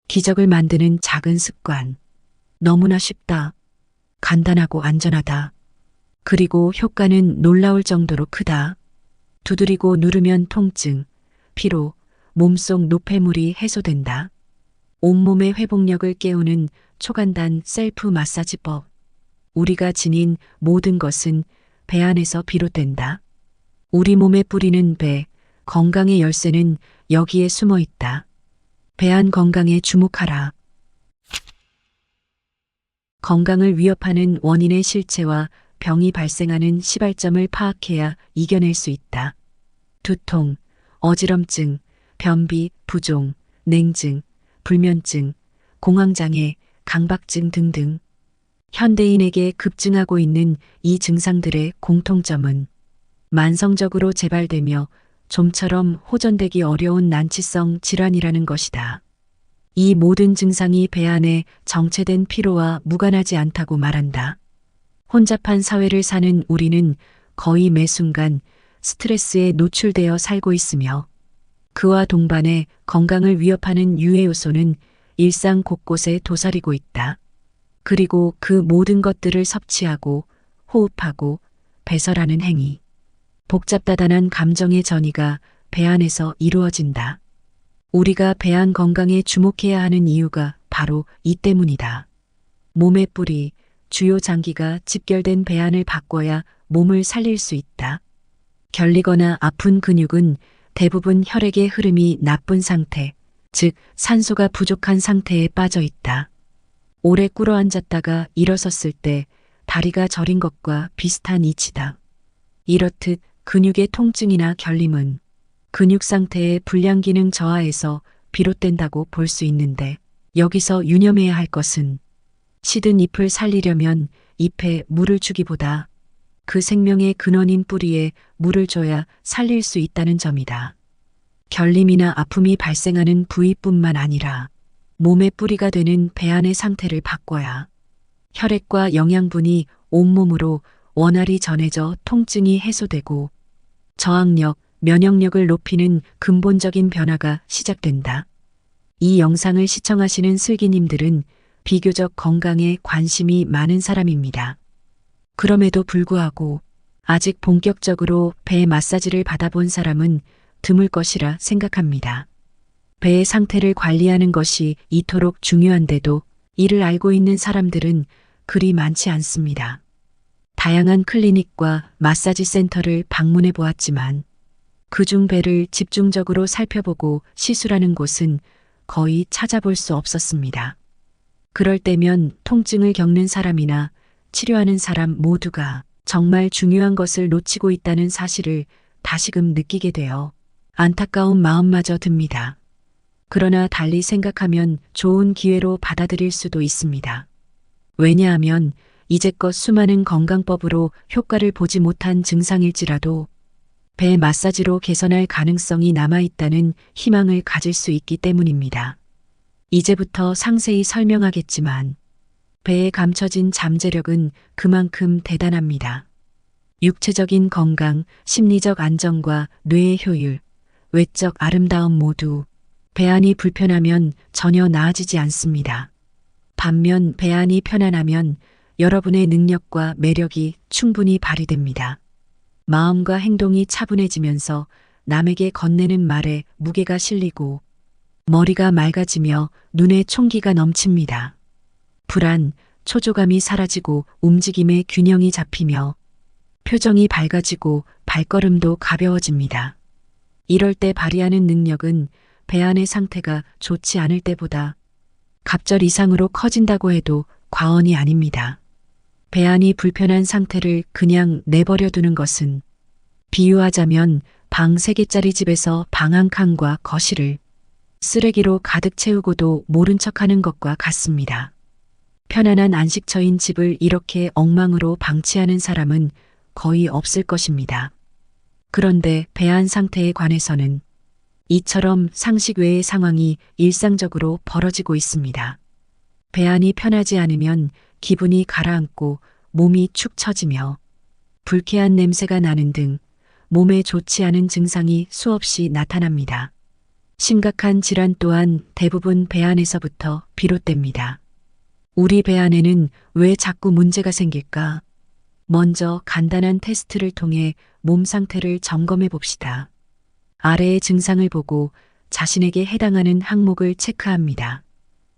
기적을 만드는 작은 습관. 너무나 쉽다. 간단하고 안전하다. 그리고 효과는 놀라울 정도로 크다. 두드리고 누르면 통증, 피로, 몸속 노폐물이 해소된다. 온몸의 회복력을 깨우는 초간단 셀프 마사지법. 우리가 지닌 모든 것은 배 안에서 비롯된다. 우리 몸에 뿌리는 배, 건강의 열쇠는 여기에 숨어 있다. 배안 건강에 주목하라. 건강을 위협하는 원인의 실체와 병이 발생하는 시발점을 파악해야 이겨낼 수 있다. 두통, 어지럼증, 변비, 부종, 냉증, 불면증, 공황장애, 강박증 등등. 현대인에게 급증하고 있는 이 증상들의 공통점은 만성적으로 재발되며 좀처럼 호전되기 어려운 난치성 질환이라는 것이다. 이 모든 증상이 배 안에 정체된 피로와 무관하지 않다고 말한다. 혼잡한 사회를 사는 우리는 거의 매 순간 스트레스에 노출되어 살고 있으며 그와 동반해 건강을 위협하는 유해 요소는 일상 곳곳에 도사리고 있다. 그리고 그 모든 것들을 섭취하고 호흡하고 배설하는 행위. 복잡다단한 감정의 전이가 배 안에서 이루어진다. 우리가 배안 건강에 주목해야 하는 이유가 바로 이 때문이다. 몸의 뿌리, 주요 장기가 집결된 배안을 바꿔야 몸을 살릴 수 있다. 결리거나 아픈 근육은 대부분 혈액의 흐름이 나쁜 상태, 즉 산소가 부족한 상태에 빠져 있다. 오래 꿇어앉았다가 일어섰을 때 다리가 저린 것과 비슷한 이치다. 이렇듯 근육의 통증이나 결림은 근육 상태의 불량 기능 저하에서 비롯된다고 볼 수 있는데 여기서 유념해야 할 것은 시든 잎을 살리려면 잎에 물을 주기보다 그 생명의 근원인 뿌리에 물을 줘야 살릴 수 있다는 점이다. 결림이나 아픔이 발생하는 부위뿐만 아니라 몸의 뿌리가 되는 배 안의 상태를 바꿔야 혈액과 영양분이 온몸으로 원활히 전해져 통증이 해소되고 저항력, 면역력을 높이는 근본적인 변화가 시작된다. 이 영상을 시청하시는 슬기님들은 비교적 건강에 관심이 많은 사람입니다. 그럼에도 불구하고 아직 본격적으로 배 마사지를 받아본 사람은 드물 것이라 생각합니다. 배의 상태를 관리하는 것이 이토록 중요한데도 이를 알고 있는 사람들은 그리 많지 않습니다. 다양한 클리닉과 마사지 센터를 방문해 보았지만 그중 배를 집중적으로 살펴보고 시술하는 곳은 거의 찾아볼 수 없었습니다. 그럴 때면 통증을 겪는 사람이나 치료하는 사람 모두가 정말 중요한 것을 놓치고 있다는 사실을 다시금 느끼게 되어 안타까운 마음마저 듭니다. 그러나 달리 생각하면 좋은 기회로 받아들일 수도 있습니다. 왜냐하면 이제껏 수많은 건강법으로 효과를 보지 못한 증상일지라도 배 마사지로 개선할 가능성이 남아있다는 희망을 가질 수 있기 때문입니다. 이제부터 상세히 설명하겠지만 배에 감춰진 잠재력은 그만큼 대단합니다. 육체적인 건강, 심리적 안정과 뇌의 효율, 외적 아름다움 모두 배안이 불편하면 전혀 나아지지 않습니다. 반면 배안이 편안하면 여러분의 능력과 매력이 충분히 발휘됩니다. 마음과 행동이 차분해지면서 남에게 건네는 말에 무게가 실리고 머리가 맑아지며 눈에 총기가 넘칩니다. 불안, 초조감이 사라지고 움직임의 균형이 잡히며 표정이 밝아지고 발걸음도 가벼워집니다. 이럴 때 발휘하는 능력은 배안의 상태가 좋지 않을 때보다 갑절 이상으로 커진다고 해도 과언이 아닙니다. 배안이 불편한 상태를 그냥 내버려 두는 것은 비유하자면 방 3개짜리 집에서 방 한 칸과 거실을 쓰레기로 가득 채우고도 모른 척하는 것과 같습니다. 편안한 안식처인 집을 이렇게 엉망으로 방치하는 사람은 거의 없을 것입니다. 그런데 배안 상태에 관해서는 이처럼 상식 외의 상황이 일상적으로 벌어지고 있습니다. 배안이 편하지 않으면 기분이 가라앉고 몸이 축 처지며 불쾌한 냄새가 나는 등 몸에 좋지 않은 증상이 수없이 나타납니다. 심각한 질환 또한 대부분 배 안에서부터 비롯됩니다. 우리 배 안에는 왜 자꾸 문제가 생길까? 먼저 간단한 테스트를 통해 몸 상태를 점검해 봅시다. 아래의 증상을 보고 자신에게 해당하는 항목을 체크합니다.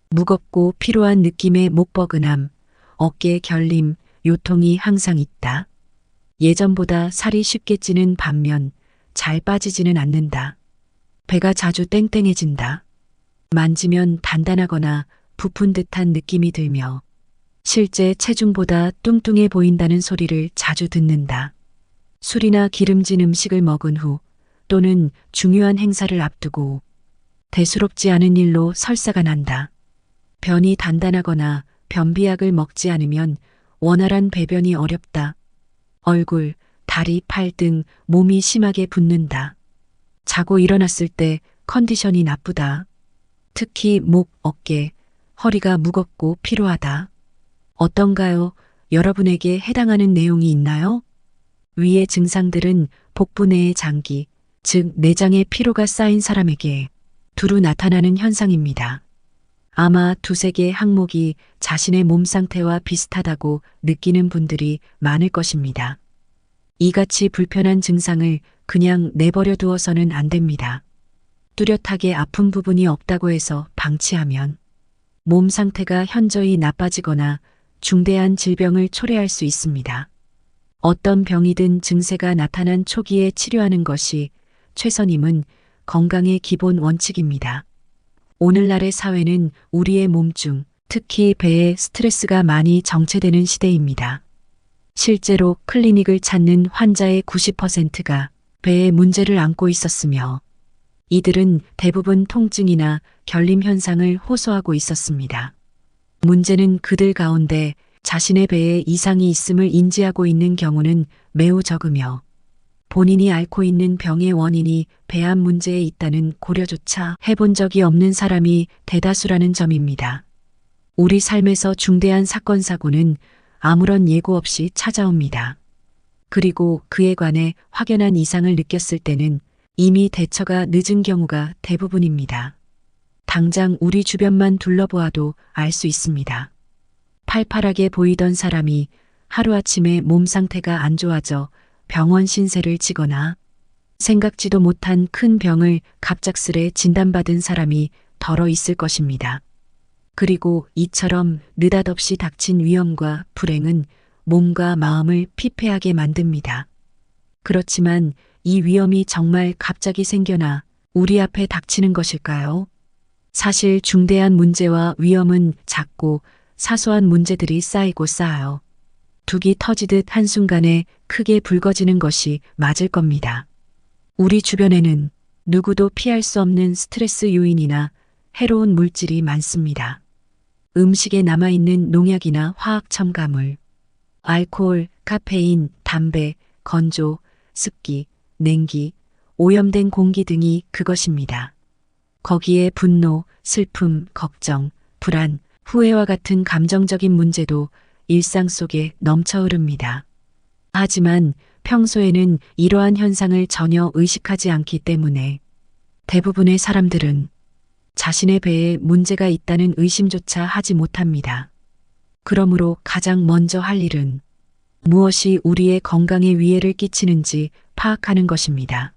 무겁고 피로한 느낌의 목버근함, 어깨 결림, 요통이 항상 있다. 예전보다 살이 쉽게 찌는 반면 잘 빠지지는 않는다. 배가 자주 땡땡해진다. 만지면 단단하거나 부푼 듯한 느낌이 들며 실제 체중보다 뚱뚱해 보인다는 소리를 자주 듣는다. 술이나 기름진 음식을 먹은 후 또는 중요한 행사를 앞두고 대수롭지 않은 일로 설사가 난다. 변이 단단하거나 변비약을 먹지 않으면 원활한 배변이 어렵다. 얼굴, 다리, 팔 등 몸이 심하게 붓는다. 자고 일어났을 때 컨디션이 나쁘다. 특히 목, 어깨, 허리가 무겁고 피로하다. 어떤가요? 여러분에게 해당하는 내용이 있나요? 위의 증상들은 복부 내의 장기, 즉 내장의 피로가 쌓인 사람에게 두루 나타나는 현상입니다. 아마 두세 개의 항목이 자신의 몸 상태와 비슷하다고 느끼는 분들이 많을 것입니다. 이같이 불편한 증상을 그냥 내버려 두어서는 안 됩니다. 뚜렷하게 아픈 부분이 없다고 해서 방치하면 몸 상태가 현저히 나빠지거나 중대한 질병을 초래할 수 있습니다. 어떤 병이든 증세가 나타난 초기에 치료하는 것이 최선임은 건강의 기본 원칙입니다. 오늘날의 사회는 우리의 몸 중 특히 배에 스트레스가 많이 정체되는 시대입니다. 실제로 클리닉을 찾는 환자의 90%가 배에 문제를 안고 있었으며 이들은 대부분 통증이나 결림 현상을 호소하고 있었습니다. 문제는 그들 가운데 자신의 배에 이상이 있음을 인지하고 있는 경우는 매우 적으며 본인이 앓고 있는 병의 원인이 배암 문제에 있다는 고려조차 해본 적이 없는 사람이 대다수라는 점입니다. 우리 삶에서 중대한 사건 사고는 아무런 예고 없이 찾아옵니다. 그리고 그에 관해 확연한 이상을 느꼈을 때는 이미 대처가 늦은 경우가 대부분입니다. 당장 우리 주변만 둘러보아도 알 수 있습니다. 팔팔하게 보이던 사람이 하루아침에 몸 상태가 안 좋아져 병원 신세를 지거나 생각지도 못한 큰 병을 갑작스레 진단받은 사람이 덜어 있을 것입니다. 그리고 이처럼 느닷없이 닥친 위험과 불행은 몸과 마음을 피폐하게 만듭니다. 그렇지만 이 위험이 정말 갑자기 생겨나 우리 앞에 닥치는 것일까요? 사실 중대한 문제와 위험은 작고 사소한 문제들이 쌓이고 쌓여 둑이 터지듯 한순간에 크게 붉어지는 것이 맞을 겁니다. 우리 주변에는 누구도 피할 수 없는 스트레스 요인이나 해로운 물질이 많습니다. 음식에 남아있는 농약이나 화학 첨가물, 알코올, 카페인, 담배, 건조, 습기, 냉기, 오염된 공기 등이 그것입니다. 거기에 분노, 슬픔, 걱정, 불안, 후회와 같은 감정적인 문제도 일상 속에 넘쳐 흐릅니다. 하지만 평소에는 이러한 현상을 전혀 의식하지 않기 때문에 대부분의 사람들은 자신의 배에 문제가 있다는 의심조차 하지 못합니다. 그러므로 가장 먼저 할 일은 무엇이 우리의 건강에 위해를 끼치는지 파악하는 것입니다.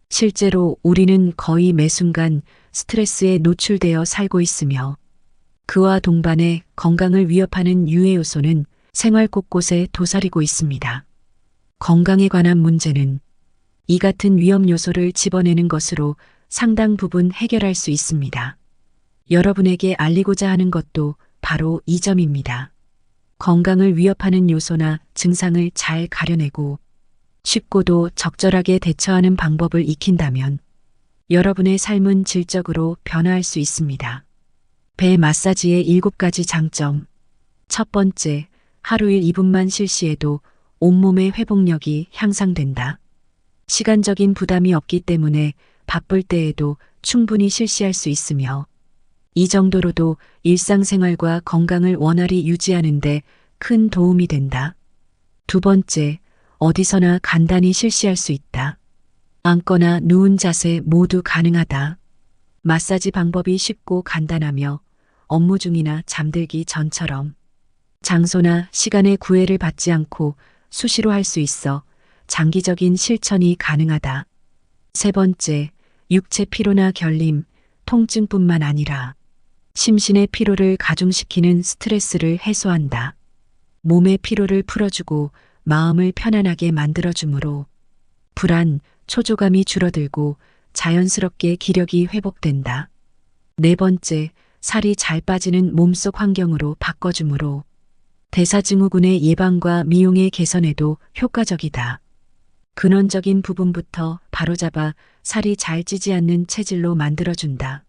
실제로 우리는 거의 매 순간 스트레스에 노출되어 살고 있으며 그와 동반해 건강을 위협하는 유해 요소는 생활 곳곳에 도사리고 있습니다. 건강에 관한 문제는 이 같은 위험 요소를 집어내는 것으로 상당 부분 해결할 수 있습니다. 여러분에게 알리고자 하는 것도 바로 이 점입니다. 건강을 위협하는 요소나 증상을 잘 가려내고 쉽고도 적절하게 대처하는 방법을 익힌다면 여러분의 삶은 질적으로 변화할 수 있습니다. 배 마사지의 7가지 장점. 첫 번째, 하루 일 2분만 실시해도 온몸의 회복력이 향상된다. 시간적인 부담이 없기 때문에 바쁠 때에도 충분히 실시할 수 있으며 이 정도로도 일상생활과 건강을 원활히 유지하는 데 큰 도움이 된다. 두 번째, 어디서나 간단히 실시할 수 있다. 앉거나 누운 자세 모두 가능하다. 마사지 방법이 쉽고 간단하며 업무 중이나 잠들기 전처럼 장소나 시간의 구애를 받지 않고 수시로 할 수 있어 장기적인 실천이 가능하다. 세 번째, 육체 피로나 결림, 통증뿐만 아니라 심신의 피로를 가중시키는 스트레스를 해소한다. 몸의 피로를 풀어주고 마음을 편안하게 만들어주므로 불안, 초조감이 줄어들고 자연스럽게 기력이 회복된다. 네 번째, 살이 잘 빠지는 몸속 환경으로 바꿔주므로 대사증후군의 예방과 미용의 개선에도 효과적이다. 근원적인 부분부터 바로잡아 살이 잘 찌지 않는 체질로 만들어준다.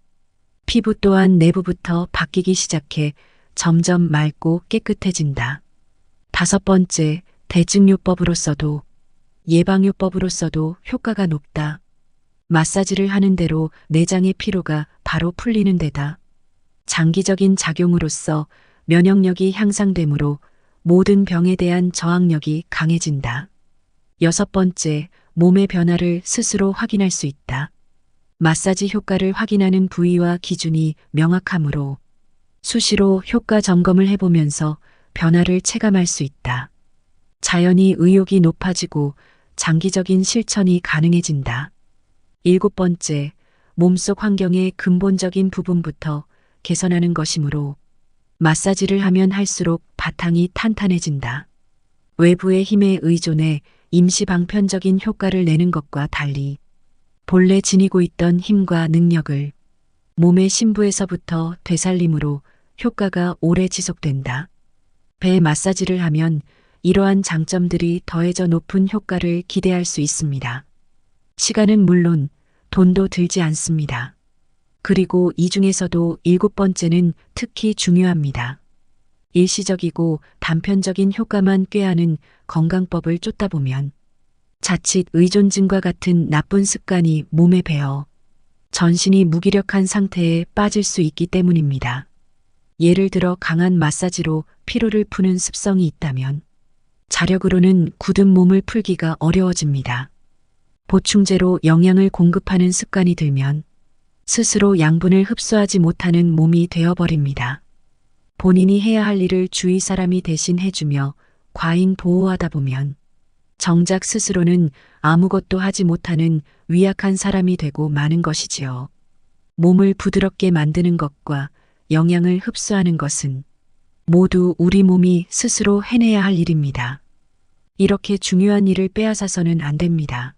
피부 또한 내부부터 바뀌기 시작해 점점 맑고 깨끗해진다. 다섯 번째, 대증요법으로서도 예방요법으로서도 효과가 높다. 마사지를 하는 대로 내장의 피로가 바로 풀리는 데다 장기적인 작용으로서 면역력이 향상되므로 모든 병에 대한 저항력이 강해진다. 여섯 번째, 몸의 변화를 스스로 확인할 수 있다. 마사지 효과를 확인하는 부위와 기준이 명확하므로 수시로 효과 점검을 해보면서 변화를 체감할 수 있다. 자연히 의욕이 높아지고 장기적인 실천이 가능해진다. 일곱 번째, 몸속 환경의 근본적인 부분부터 개선하는 것이므로 마사지를 하면 할수록 바탕이 탄탄해진다. 외부의 힘에 의존해 임시 방편적인 효과를 내는 것과 달리 본래 지니고 있던 힘과 능력을 몸의 심부에서부터 되살림으로 효과가 오래 지속된다. 배 마사지를 하면 이러한 장점들이 더해져 높은 효과를 기대할 수 있습니다. 시간은 물론 돈도 들지 않습니다. 그리고 이 중에서도 일곱 번째는 특히 중요합니다. 일시적이고 단편적인 효과만 꾀하는 건강법을 쫓다 보면 자칫 의존증과 같은 나쁜 습관이 몸에 배어 전신이 무기력한 상태에 빠질 수 있기 때문입니다. 예를 들어 강한 마사지로 피로를 푸는 습성이 있다면 자력으로는 굳은 몸을 풀기가 어려워집니다. 보충제로 영양을 공급하는 습관이 들면 스스로 양분을 흡수하지 못하는 몸이 되어버립니다. 본인이 해야 할 일을 주위 사람이 대신 해주며 과잉 보호하다 보면 정작 스스로는 아무것도 하지 못하는 위약한 사람이 되고 마는 것이지요. 몸을 부드럽게 만드는 것과 영양을 흡수하는 것은 모두 우리 몸이 스스로 해내야 할 일입니다. 이렇게 중요한 일을 빼앗아서는 안 됩니다.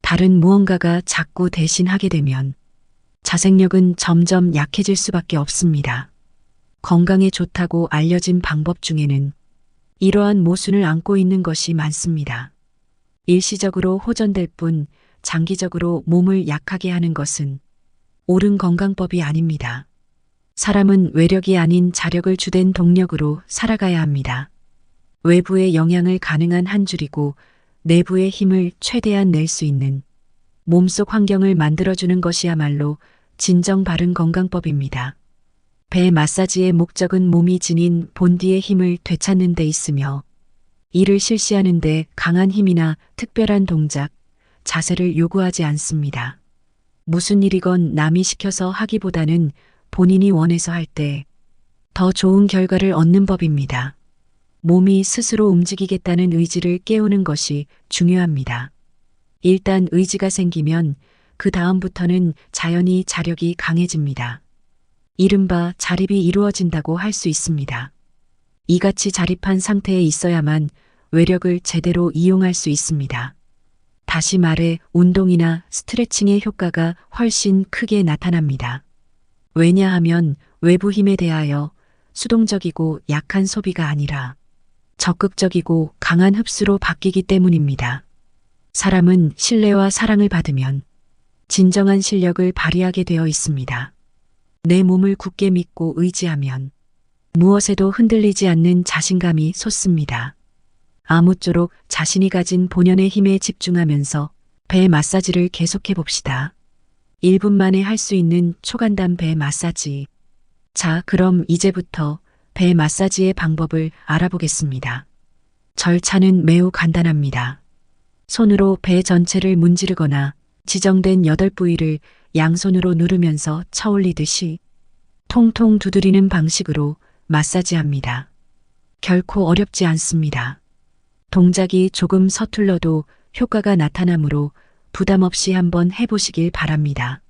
다른 무언가가 자꾸 대신하게 되면 자생력은 점점 약해질 수밖에 없습니다. 건강에 좋다고 알려진 방법 중에는 이러한 모순을 안고 있는 것이 많습니다. 일시적으로 호전될 뿐 장기적으로 몸을 약하게 하는 것은 옳은 건강법이 아닙니다. 사람은 외력이 아닌 자력을 주된 동력으로 살아가야 합니다. 외부의 영향을 가능한 한 줄이고 내부의 힘을 최대한 낼 수 있는 몸속 환경을 만들어주는 것이야말로 진정 바른 건강법입니다. 배 마사지의 목적은 몸이 지닌 본디의 힘을 되찾는 데 있으며 이를 실시하는 데 강한 힘이나 특별한 동작, 자세를 요구하지 않습니다. 무슨 일이건 남이 시켜서 하기보다는 본인이 원해서 할 때 더 좋은 결과를 얻는 법입니다. 몸이 스스로 움직이겠다는 의지를 깨우는 것이 중요합니다. 일단 의지가 생기면 그 다음부터는 자연히 자력이 강해집니다. 이른바 자립이 이루어진다고 할 수 있습니다. 이같이 자립한 상태에 있어야만 외력을 제대로 이용할 수 있습니다. 다시 말해 운동이나 스트레칭의 효과가 훨씬 크게 나타납니다. 왜냐하면 외부 힘에 대하여 수동적이고 약한 소비가 아니라 적극적이고 강한 흡수로 바뀌기 때문입니다. 사람은 신뢰와 사랑을 받으면 진정한 실력을 발휘하게 되어 있습니다. 내 몸을 굳게 믿고 의지하면 무엇에도 흔들리지 않는 자신감이 솟습니다. 아무쪼록 자신이 가진 본연의 힘에 집중하면서 배 마사지를 계속해 봅시다. 1분 만에 할 수 있는 초간단 배 마사지. 자, 그럼 이제부터 배 마사지의 방법을 알아보겠습니다. 절차는 매우 간단합니다. 손으로 배 전체를 문지르거나 지정된 8부위를 양손으로 누르면서 쳐올리듯이 통통 두드리는 방식으로 마사지합니다. 결코 어렵지 않습니다. 동작이 조금 서툴러도 효과가 나타나므로 부담 없이 한번 해보시길 바랍니다.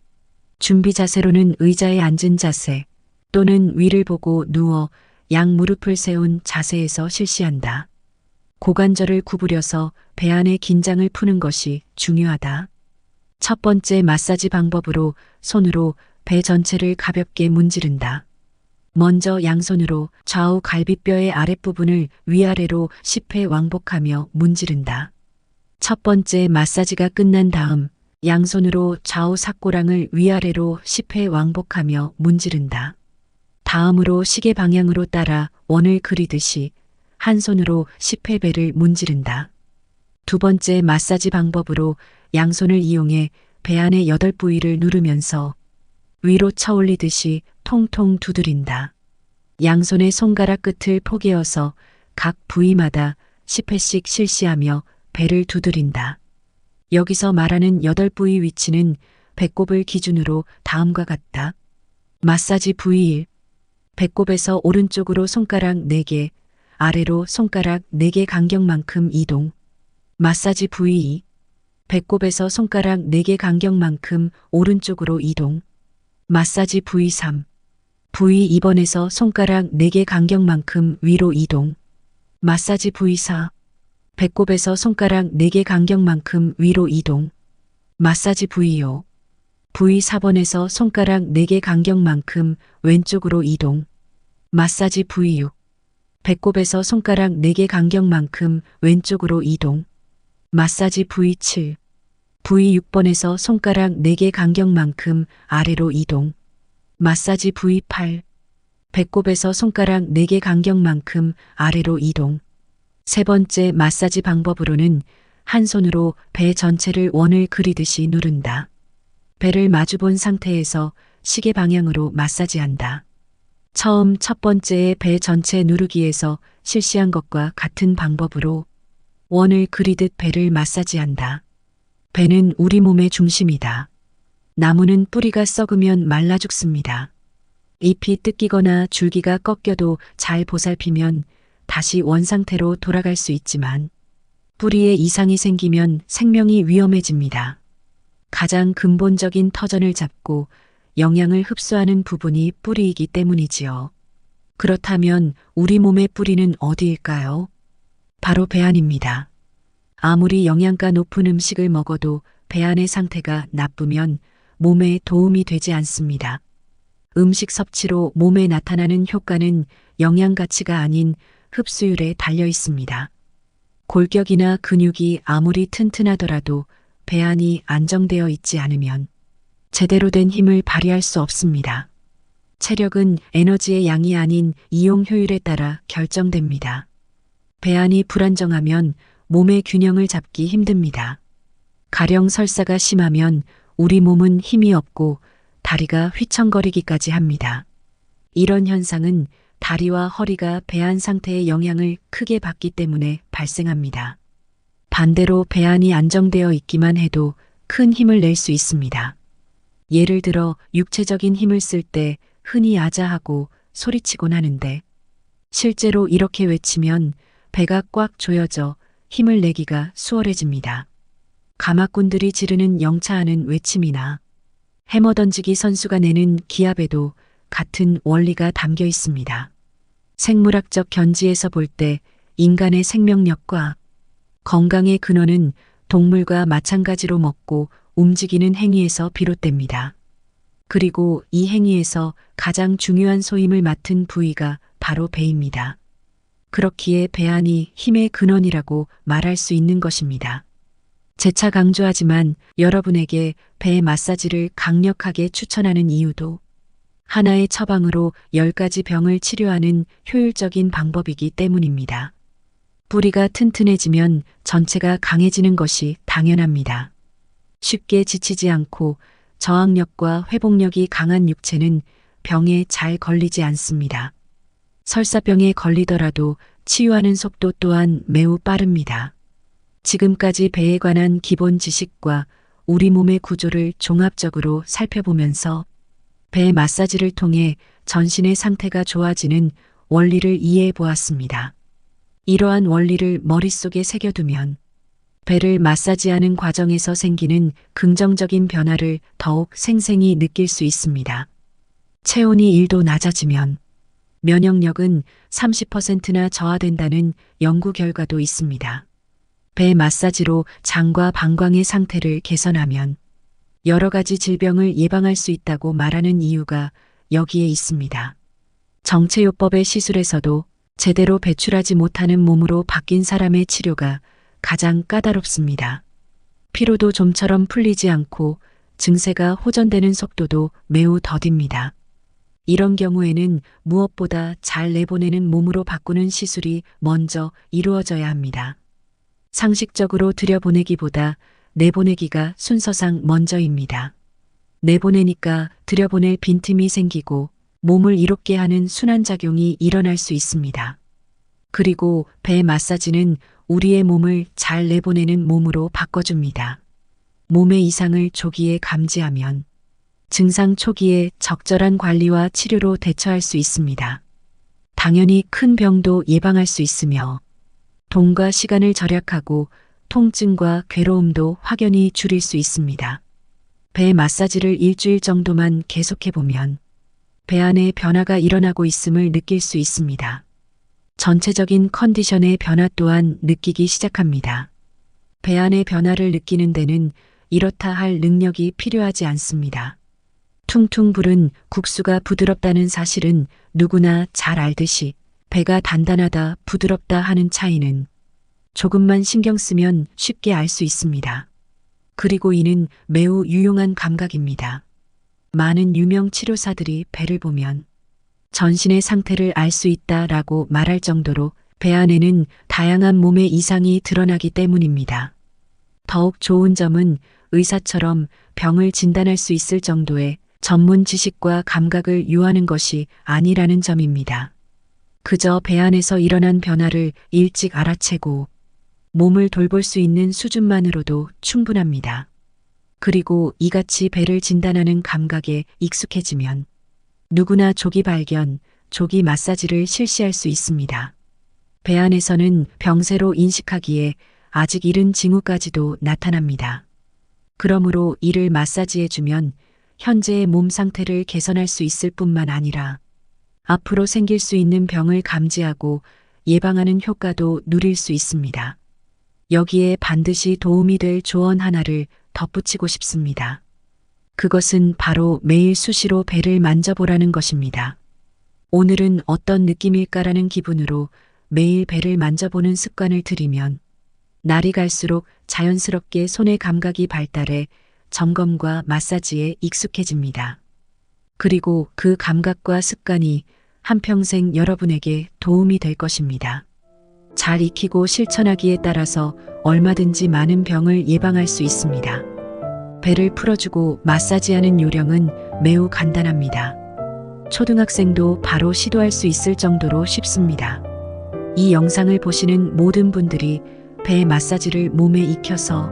준비 자세로는 의자에 앉은 자세 또는 위를 보고 누워 양 무릎을 세운 자세에서 실시한다. 고관절을 구부려서 배 안의 긴장을 푸는 것이 중요하다. 첫 번째 마사지 방법으로 손으로 배 전체를 가볍게 문지른다. 먼저 양손으로 좌우 갈비뼈의 아랫부분을 위아래로 10회 왕복하며 문지른다. 첫 번째 마사지가 끝난 다음 양손으로 좌우 삭고랑을 위아래로 10회 왕복하며 문지른다. 다음으로 시계 방향으로 따라 원을 그리듯이 한 손으로 10회 배를 문지른다. 두 번째 마사지 방법으로 양손을 이용해 배 안의 8부위를 누르면서 위로 쳐올리듯이 통통 두드린다. 양손의 손가락 끝을 포개어서 각 부위마다 10회씩 실시하며 배를 두드린다. 여기서 말하는 8부위 위치는 배꼽을 기준으로 다음과 같다. 마사지 부위 1. 배꼽에서 오른쪽으로 손가락 4개, 아래로 손가락 4개 간격만큼 이동. 마사지 부위 2. 배꼽에서 손가락 4개 간격만큼 오른쪽으로 이동. 마사지 부위 3. 부위 2번에서 손가락 4개 간격만큼 위로 이동. 마사지 부위 4. 배꼽에서 손가락 4개 간격만큼 위로 이동. 마사지 부위 5. 부위 4번에서 손가락 4개 간격만큼 왼쪽으로 이동. 마사지 부위 6. 배꼽에서 손가락 4개 간격만큼 왼쪽으로 이동. 마사지 부위 7. 부위 6번에서 손가락 4개 간격만큼 아래로 이동. 마사지 부위 8. 배꼽에서 손가락 4개 간격만큼 아래로 이동. 세 번째 마사지 방법으로는 한 손으로 배 전체를 원을 그리듯이 누른다. 배를 마주본 상태에서 시계 방향으로 마사지한다. 처음 첫 번째의 배 전체 누르기에서 실시한 것과 같은 방법으로 원을 그리듯 배를 마사지한다. 배는 우리 몸의 중심이다. 나무는 뿌리가 썩으면 말라 죽습니다. 잎이 뜯기거나 줄기가 꺾여도 잘 보살피면 다시 원상태로 돌아갈 수 있지만 뿌리에 이상이 생기면 생명이 위험해집니다. 가장 근본적인 터전을 잡고 영양을 흡수하는 부분이 뿌리이기 때문이지요. 그렇다면 우리 몸의 뿌리는 어디일까요? 바로 배 안입니다. 아무리 영양가 높은 음식을 먹어도 배 안의 상태가 나쁘면 몸에 도움이 되지 않습니다. 음식 섭취로 몸에 나타나는 효과는 영양 가치가 아닌 흡수율에 달려 있습니다. 골격이나 근육이 아무리 튼튼하더라도 배 안이 안정되어 있지 않으면 제대로 된 힘을 발휘할 수 없습니다. 체력은 에너지의 양이 아닌 이용 효율에 따라 결정됩니다. 배 안이 불안정하면 몸의 균형을 잡기 힘듭니다. 가령 설사가 심하면 우리 몸은 힘이 없고 다리가 휘청거리기까지 합니다. 이런 현상은 다리와 허리가 배 안 상태의 영향을 크게 받기 때문에 발생합니다. 반대로 배 안이 안정되어 있기만 해도 큰 힘을 낼 수 있습니다. 예를 들어 육체적인 힘을 쓸 때 흔히 아자하고 소리치곤 하는데 실제로 이렇게 외치면 배가 꽉 조여져 힘을 내기가 수월해집니다. 가마꾼들이 지르는 영차하는 외침이나 해머 던지기 선수가 내는 기합에도 같은 원리가 담겨 있습니다. 생물학적 견지에서 볼 때 인간의 생명력과 건강의 근원은 동물과 마찬가지로 먹고 움직이는 행위에서 비롯됩니다. 그리고 이 행위에서 가장 중요한 소임을 맡은 부위가 바로 배입니다. 그렇기에 배 안이 힘의 근원이라고 말할 수 있는 것입니다. 재차 강조하지만 여러분에게 배 마사지를 강력하게 추천하는 이유도 하나의 처방으로 10가지 병을 치료하는 효율적인 방법이기 때문입니다. 뿌리가 튼튼해지면 전체가 강해지는 것이 당연합니다. 쉽게 지치지 않고 저항력과 회복력이 강한 육체는 병에 잘 걸리지 않습니다. 설사병에 걸리더라도 치유하는 속도 또한 매우 빠릅니다. 지금까지 배에 관한 기본 지식과 우리 몸의 구조를 종합적으로 살펴보면서 배 마사지를 통해 전신의 상태가 좋아지는 원리를 이해해 보았습니다. 이러한 원리를 머릿속에 새겨두면 배를 마사지하는 과정에서 생기는 긍정적인 변화를 더욱 생생히 느낄 수 있습니다. 체온이 1도 낮아지면 면역력은 30%나 저하된다는 연구 결과도 있습니다. 배 마사지로 장과 방광의 상태를 개선하면 여러 가지 질병을 예방할 수 있다고 말하는 이유가 여기에 있습니다. 정체요법의 시술에서도 제대로 배출하지 못하는 몸으로 바뀐 사람의 치료가 가장 까다롭습니다. 피로도 좀처럼 풀리지 않고 증세가 호전되는 속도도 매우 더딥니다. 이런 경우에는 무엇보다 잘 내보내는 몸으로 바꾸는 시술이 먼저 이루어져야 합니다. 상식적으로 들여보내기보다 내보내기가 순서상 먼저입니다. 내보내니까 들여보낼 빈틈이 생기고 몸을 이롭게 하는 순환작용이 일어날 수 있습니다. 그리고 배 마사지는 우리의 몸을 잘 내보내는 몸으로 바꿔줍니다. 몸의 이상을 조기에 감지하면 증상 초기에 적절한 관리와 치료로 대처할 수 있습니다. 당연히 큰 병도 예방할 수 있으며 돈과 시간을 절약하고 통증과 괴로움도 확연히 줄일 수 있습니다. 배 마사지를 일주일 정도만 계속해보면 배 안에 변화가 일어나고 있음을 느낄 수 있습니다. 전체적인 컨디션의 변화 또한 느끼기 시작합니다. 배 안의 변화를 느끼는 데는 이렇다 할 능력이 필요하지 않습니다. 퉁퉁 부른 국수가 부드럽다는 사실은 누구나 잘 알듯이 배가 단단하다, 부드럽다 하는 차이는 조금만 신경 쓰면 쉽게 알 수 있습니다. 그리고 이는 매우 유용한 감각입니다. 많은 유명 치료사들이 배를 보면 전신의 상태를 알 수 있다라고 말할 정도로 배 안에는 다양한 몸의 이상이 드러나기 때문입니다. 더욱 좋은 점은 의사처럼 병을 진단할 수 있을 정도의 전문 지식과 감각을 요하는 것이 아니라는 점입니다. 그저 배 안에서 일어난 변화를 일찍 알아채고 몸을 돌볼 수 있는 수준만으로도 충분합니다. 그리고 이같이 배를 진단하는 감각에 익숙해지면 누구나 조기 발견, 조기 마사지를 실시할 수 있습니다. 배 안에서는 병세로 인식하기에 아직 이른 징후까지도 나타납니다. 그러므로 이를 마사지해주면 현재의 몸 상태를 개선할 수 있을 뿐만 아니라 앞으로 생길 수 있는 병을 감지하고 예방하는 효과도 누릴 수 있습니다. 여기에 반드시 도움이 될 조언 하나를 덧붙이고 싶습니다. 그것은 바로 매일 수시로 배를 만져보라는 것입니다. 오늘은 어떤 느낌일까라는 기분으로 매일 배를 만져보는 습관을 들이면 날이 갈수록 자연스럽게 손의 감각이 발달해 점검과 마사지에 익숙해집니다. 그리고 그 감각과 습관이 한평생 여러분에게 도움이 될 것입니다. 잘 익히고 실천하기에 따라서 얼마든지 많은 병을 예방할 수 있습니다. 배를 풀어주고 마사지하는 요령은 매우 간단합니다. 초등학생도 바로 시도할 수 있을 정도로 쉽습니다. 이 영상을 보시는 모든 분들이 배 마사지를 몸에 익혀서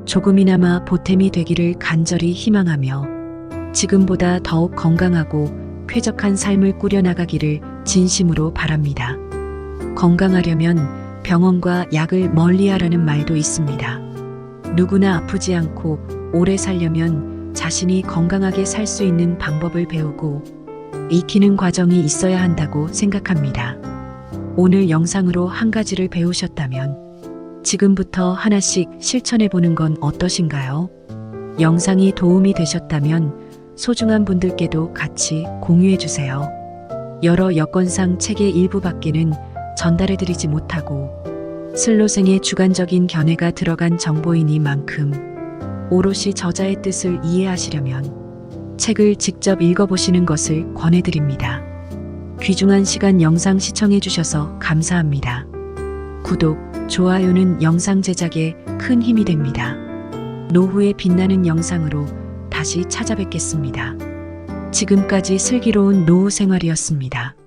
조금이나마 보탬이 되기를 간절히 희망하며 지금보다 더욱 건강하고 쾌적한 삶을 꾸려나가기를 진심으로 바랍니다. 건강하려면 병원과 약을 멀리하라는 말도 있습니다. 누구나 아프지 않고 오래 살려면 자신이 건강하게 살 수 있는 방법을 배우고 익히는 과정이 있어야 한다고 생각합니다. 오늘 영상으로 한 가지를 배우셨다면 지금부터 하나씩 실천해보는 건 어떠신가요? 영상이 도움이 되셨다면 소중한 분들께도 같이 공유해주세요. 여러 여건상 책의 일부밖에는 전달해드리지 못하고 슬로생의 주관적인 견해가 들어간 정보이니만큼 오롯이 저자의 뜻을 이해하시려면 책을 직접 읽어보시는 것을 권해드립니다. 귀중한 시간 영상 시청해주셔서 감사합니다. 구독, 좋아요는 영상 제작에 큰 힘이 됩니다. 노후의 빛나는 영상으로 다시 찾아뵙겠습니다. 지금까지 슬기로운 노후 생활이었습니다.